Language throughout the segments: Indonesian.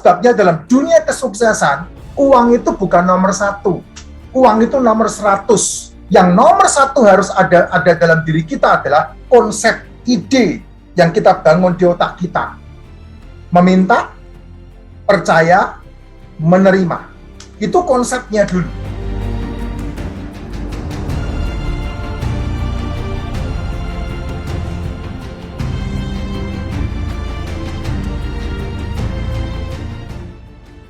sebabnya dalam dunia kesuksesan, uang itu bukan nomor satu. Uang itu nomor 100. Yang nomor satu harus ada dalam diri kita adalah konsep ide yang kita bangun di otak kita. Meminta, percaya, menerima. Itu konsepnya dulu.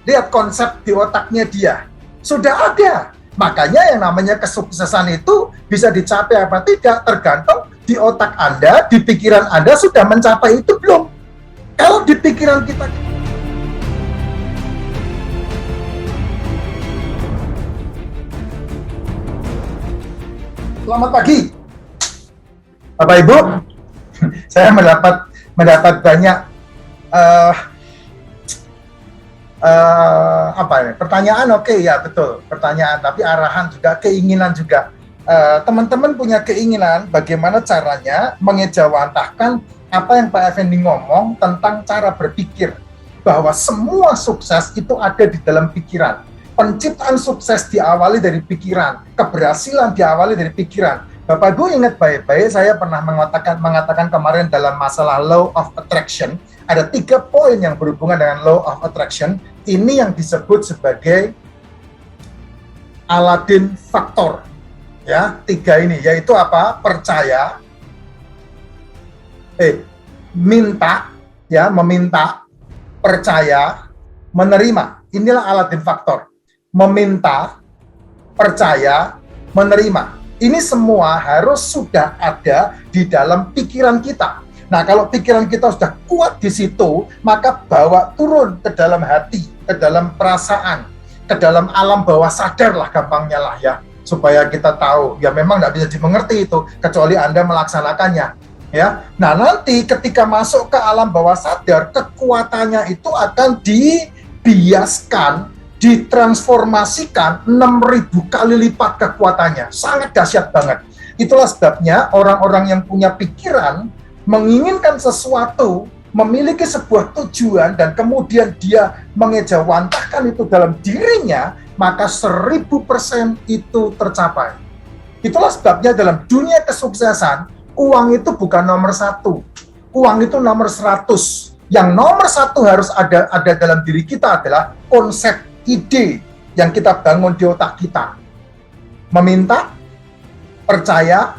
Lihat konsep di otaknya dia. Sudah ada. Makanya yang namanya kesuksesan itu bisa dicapai apa tidak tergantung di otak Anda, di pikiran Anda sudah mencapai itu belum. Kalau di pikiran kita. Selamat pagi, Bapak Ibu. Saya mendapat banyak pertanyaan. Oke, ya betul, pertanyaan, tapi arahan juga, keinginan juga. Teman-teman punya keinginan bagaimana caranya mengejawantahkan apa yang Pak Effendi ngomong tentang cara berpikir, bahwa semua sukses itu ada di dalam pikiran. Penciptaan sukses diawali dari pikiran, keberhasilan diawali dari pikiran. Bapak Ibu ingat baik-baik, saya pernah mengatakan kemarin dalam masalah law of attraction, ada 3 poin yang berhubungan dengan law of attraction. Ini yang disebut sebagai Aladdin faktor. Ya, 3 ini, yaitu apa? Percaya, minta, ya, meminta, percaya, menerima. Inilah Aladdin faktor. Meminta, percaya, menerima. Ini semua harus sudah ada di dalam pikiran kita. Nah, kalau pikiran kita sudah kuat di situ, maka bawa turun ke dalam hati, ke dalam perasaan, ke dalam alam bawah sadar lah gampangnya lah ya. Supaya kita tahu, ya memang nggak bisa dimengerti itu, kecuali Anda melaksanakannya. Ya, nah nanti ketika masuk ke alam bawah sadar, kekuatannya itu akan dibiaskan, ditransformasikan 6.000 kali lipat kekuatannya. Sangat dahsyat banget. Itulah sebabnya orang-orang yang punya pikiran, menginginkan sesuatu, memiliki sebuah tujuan, dan kemudian dia mengejawantahkan itu dalam dirinya, maka 1000% itu tercapai. Itulah sebabnya dalam dunia kesuksesan, uang itu bukan nomor satu. Uang itu nomor 100. Yang nomor satu harus ada dalam diri kita adalah konsep ide yang kita bangun di otak kita. Meminta, percaya,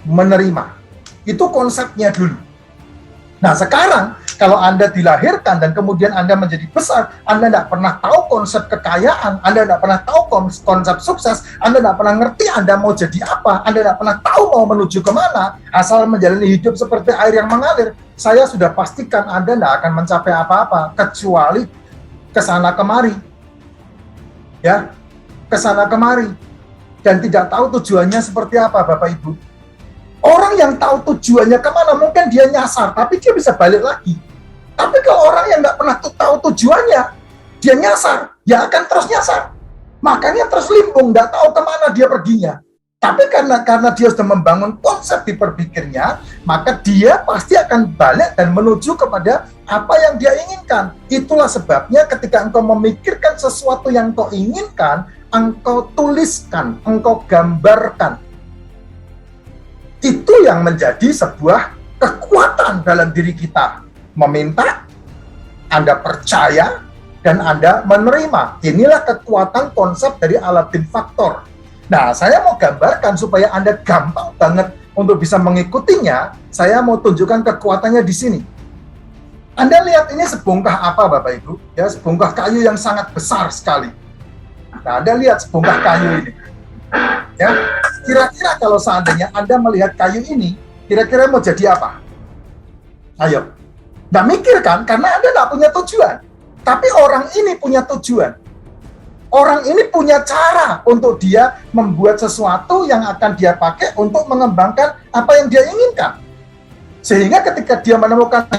menerima. Itu konsepnya dulu. Nah sekarang, kalau Anda dilahirkan dan kemudian Anda menjadi besar, Anda tidak pernah tahu konsep kekayaan, Anda tidak pernah tahu konsep sukses, Anda tidak pernah ngerti Anda mau jadi apa, Anda tidak pernah tahu mau menuju kemana, asal menjalani hidup seperti air yang mengalir. Saya sudah pastikan Anda tidak akan mencapai apa-apa, kecuali kesana kemari. Ya, kesana kemari. Dan tidak tahu tujuannya seperti apa, Bapak Ibu. Orang yang tahu tujuannya kemana, mungkin dia nyasar, tapi dia bisa balik lagi. Tapi kalau orang yang nggak pernah tahu tujuannya, dia nyasar, dia akan terus nyasar. Makanya terus limbung, nggak tahu kemana dia perginya. Tapi karena dia sudah membangun konsep di berpikirnya, maka dia pasti akan balik dan menuju kepada apa yang dia inginkan. Itulah sebabnya ketika engkau memikirkan sesuatu yang engkau inginkan, engkau tuliskan, engkau gambarkan. Itu yang menjadi sebuah kekuatan dalam diri kita. Meminta, Anda percaya, dan Anda menerima. Inilah kekuatan konsep dari Aladdin faktor. Nah, saya mau gambarkan supaya Anda gampang banget untuk bisa mengikutinya. Saya mau tunjukkan kekuatannya di sini. Anda lihat ini sebongkah apa, Bapak Ibu? Ya, sebongkah kayu yang sangat besar sekali. Nah, Anda lihat sebongkah kayu ini. Ya, kira-kira kalau seandainya Anda melihat kayu ini, kira-kira mau jadi apa? Ayo. Nggak mikir kan? Karena Anda nggak punya tujuan. Tapi orang ini punya tujuan. Orang ini punya cara untuk dia membuat sesuatu yang akan dia pakai untuk mengembangkan apa yang dia inginkan. Sehingga ketika dia menemukan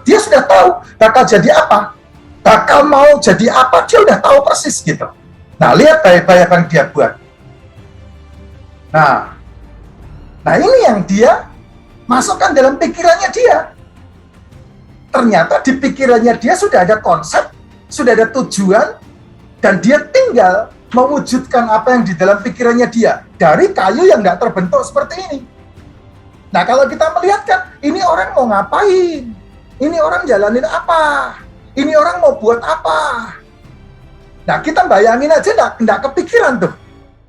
dia sudah tahu bakal jadi apa, bakal mau jadi apa, dia udah tahu persis gitu. Nah, lihat baik-baik yang dia buat. Nah ini yang dia masukkan dalam pikirannya dia. Ternyata di pikirannya dia sudah ada konsep sudah ada tujuan, dan dia tinggal mewujudkan apa yang di dalam pikirannya dia dari kayu yang nggak terbentuk seperti ini. Nah, kalau kita melihat kan, ini orang mau ngapain? Ini orang jalanin apa? Ini orang mau buat apa? Nah, kita bayangin aja nggak kepikiran tuh.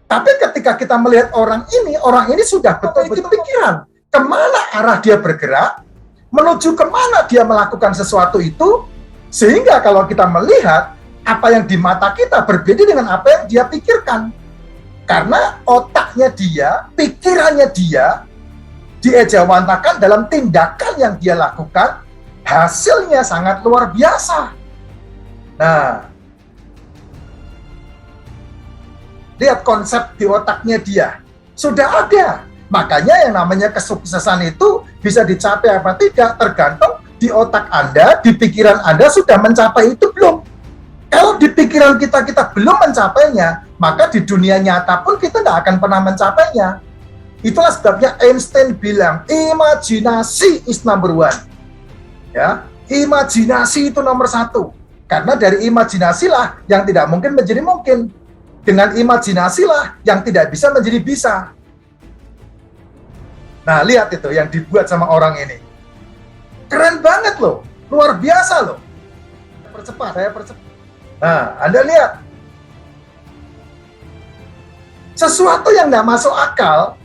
Tapi ketika kita melihat orang ini sudah betul-betul pikiran. Kemana arah dia bergerak, menuju kemana dia melakukan sesuatu itu, sehingga kalau kita melihat, apa yang di mata kita berbeda dengan apa yang dia pikirkan. Karena otaknya dia, pikirannya dia, diejawantakan dalam tindakan yang dia lakukan, hasilnya sangat luar biasa. Nah, lihat konsep di otaknya dia, sudah ada. Makanya yang namanya kesuksesan itu bisa dicapai apa tidak, tergantung di otak Anda, di pikiran Anda sudah mencapai itu belum. Kalau di pikiran kita belum mencapainya, maka di dunia nyata pun kita tidak akan pernah mencapainya. Itulah sebabnya Einstein bilang, imajinasi is number one. Ya, imajinasi itu nomor satu. Karena dari imajinasilah yang tidak mungkin menjadi mungkin. Dengan imajinasilah yang tidak bisa menjadi bisa. Nah, lihat itu yang dibuat sama orang ini. Keren banget loh, luar biasa loh. Saya percepat. Nah, Anda lihat. Sesuatu yang tidak masuk akal,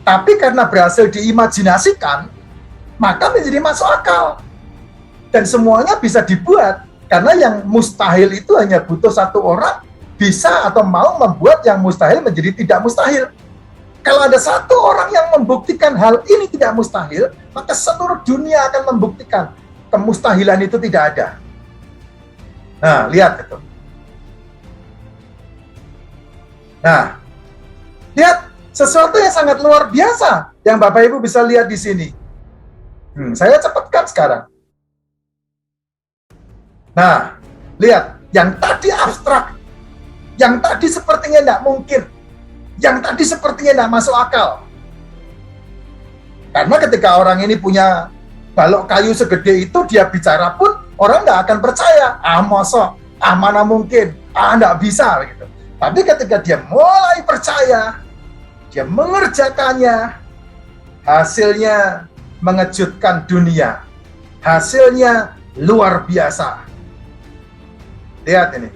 tapi karena berhasil diimajinasikan, maka menjadi masuk akal. Dan semuanya bisa dibuat, karena yang mustahil itu hanya butuh satu orang, bisa atau mau membuat yang mustahil menjadi tidak mustahil. Kalau ada satu orang yang membuktikan hal ini tidak mustahil, maka seluruh dunia akan membuktikan kemustahilan itu tidak ada. Nah, lihat itu. Nah, lihat sesuatu yang sangat luar biasa yang Bapak Ibu bisa lihat di sini. Saya cepatkan sekarang. Nah, lihat yang tadi abstrak, yang tadi sepertinya tidak mungkin, yang tadi sepertinya tidak masuk akal. Karena ketika orang ini punya balok kayu segede itu, dia bicara pun orang tidak akan percaya. Mosok, mana mungkin, tidak bisa gitu. Tapi ketika dia mulai percaya, dia mengerjakannya, hasilnya mengejutkan dunia. Hasilnya luar biasa. Lihat ini.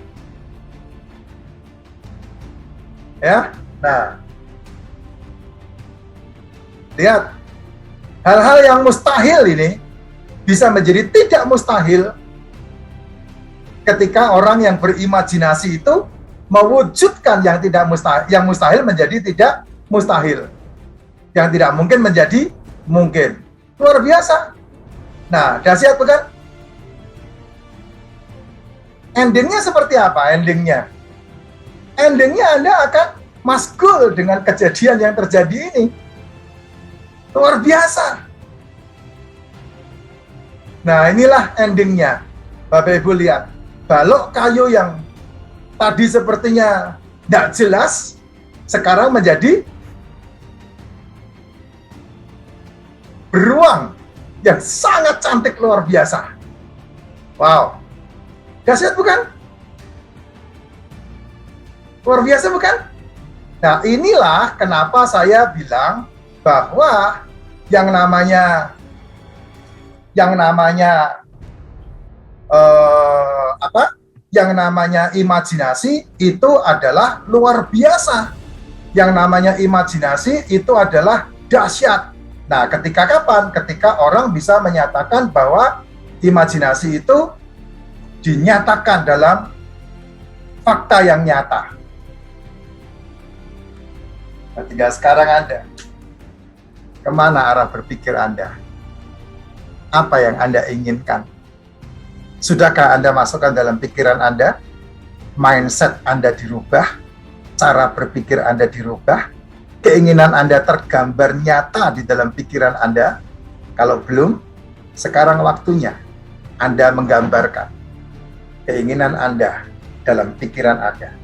Ya, nah. Lihat. Hal-hal yang mustahil ini bisa menjadi tidak mustahil ketika orang yang berimajinasi itu mewujudkan yang tidak mustahil, yang mustahil menjadi tidak mustahil, yang tidak mungkin menjadi mungkin. Luar biasa. Nah, dahsyat bukan? Endingnya seperti apa? Endingnya Anda akan masgul dengan kejadian yang terjadi ini. Luar biasa. Nah, inilah endingnya. Bapak Ibu lihat, balok kayu yang tadi sepertinya tidak jelas, sekarang menjadi beruang yang sangat cantik luar biasa. Wow. Dahsyat bukan? Luar biasa bukan? Nah, inilah kenapa saya bilang bahwa yang namanya imajinasi itu adalah luar biasa. Yang namanya imajinasi itu adalah dahsyat. Nah, ketika kapan? Ketika orang bisa menyatakan bahwa imajinasi itu dinyatakan dalam fakta yang nyata. Nah, tinggal sekarang Anda. Kemana arah berpikir Anda? Apa yang Anda inginkan? Sudahkah Anda masukkan dalam pikiran Anda? Mindset Anda dirubah? Cara berpikir Anda dirubah? Keinginan Anda tergambar nyata di dalam pikiran Anda? Kalau belum, sekarang waktunya Anda menggambarkan keinginan Anda dalam pikiran Anda.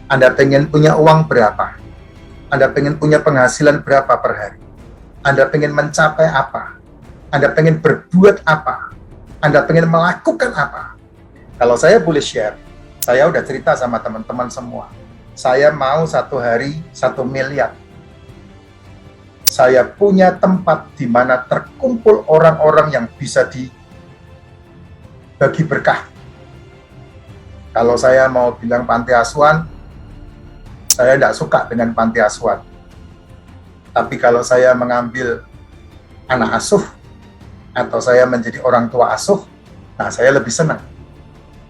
Anda pengen punya uang berapa? Anda pengen punya penghasilan berapa per hari? Anda pengen mencapai apa? Anda pengen berbuat apa? Anda pengen melakukan apa? Kalau saya boleh share, saya udah cerita sama teman-teman semua. Saya mau 1 hari 1 miliar. Saya punya tempat di mana terkumpul orang-orang yang bisa dibagi berkah. Kalau saya mau bilang panti asuhan, saya tidak suka dengan panti asuhan. Tapi kalau saya mengambil anak asuh, atau saya menjadi orang tua asuh, nah saya lebih senang.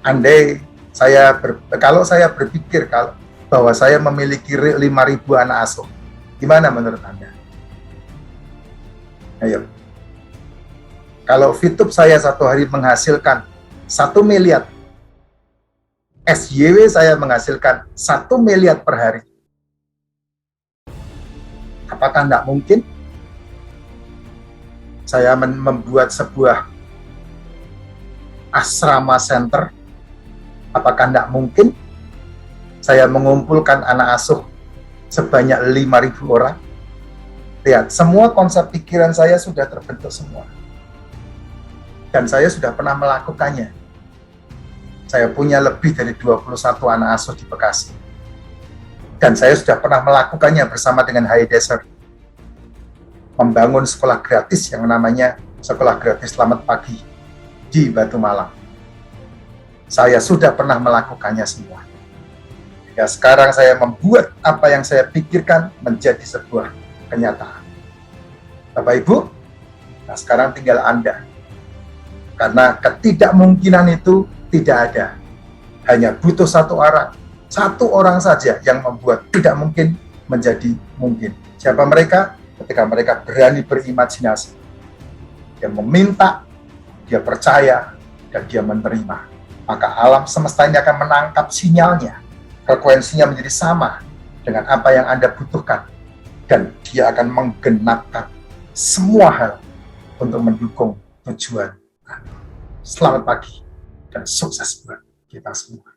Andai kalau saya berpikir bahwa saya memiliki 5.000 anak asuh, gimana menurut Anda? Ayo. Kalau VTube saya 1 hari menghasilkan 1 miliar, SYW saya menghasilkan 1 miliar per hari. Apakah tidak mungkin saya membuat sebuah asrama center? Apakah tidak mungkin saya mengumpulkan anak asuh sebanyak 5.000 orang? Lihat, semua konsep pikiran saya sudah terbentuk semua. Dan saya sudah pernah melakukannya. Saya punya lebih dari 21 anak asuh di Bekasi. Dan saya sudah pernah melakukannya bersama dengan High Desert. Membangun sekolah gratis yang namanya Sekolah Gratis Selamat Pagi di Batu Malang. Saya sudah pernah melakukannya semua. Ya, sekarang saya membuat apa yang saya pikirkan menjadi sebuah kenyataan. Bapak Ibu, nah sekarang tinggal Anda. Karena ketidakmungkinan itu tidak ada. Hanya butuh satu orang saja yang membuat tidak mungkin menjadi mungkin. Siapa mereka? Ketika mereka berani berimajinasi. Dia meminta, dia percaya, dan dia menerima. Maka alam semesta ini akan menangkap sinyalnya. Frekuensinya menjadi sama dengan apa yang Anda butuhkan. Dan dia akan menggenapkan semua hal untuk mendukung tujuan. Selamat pagi dan sukses buat kita semua.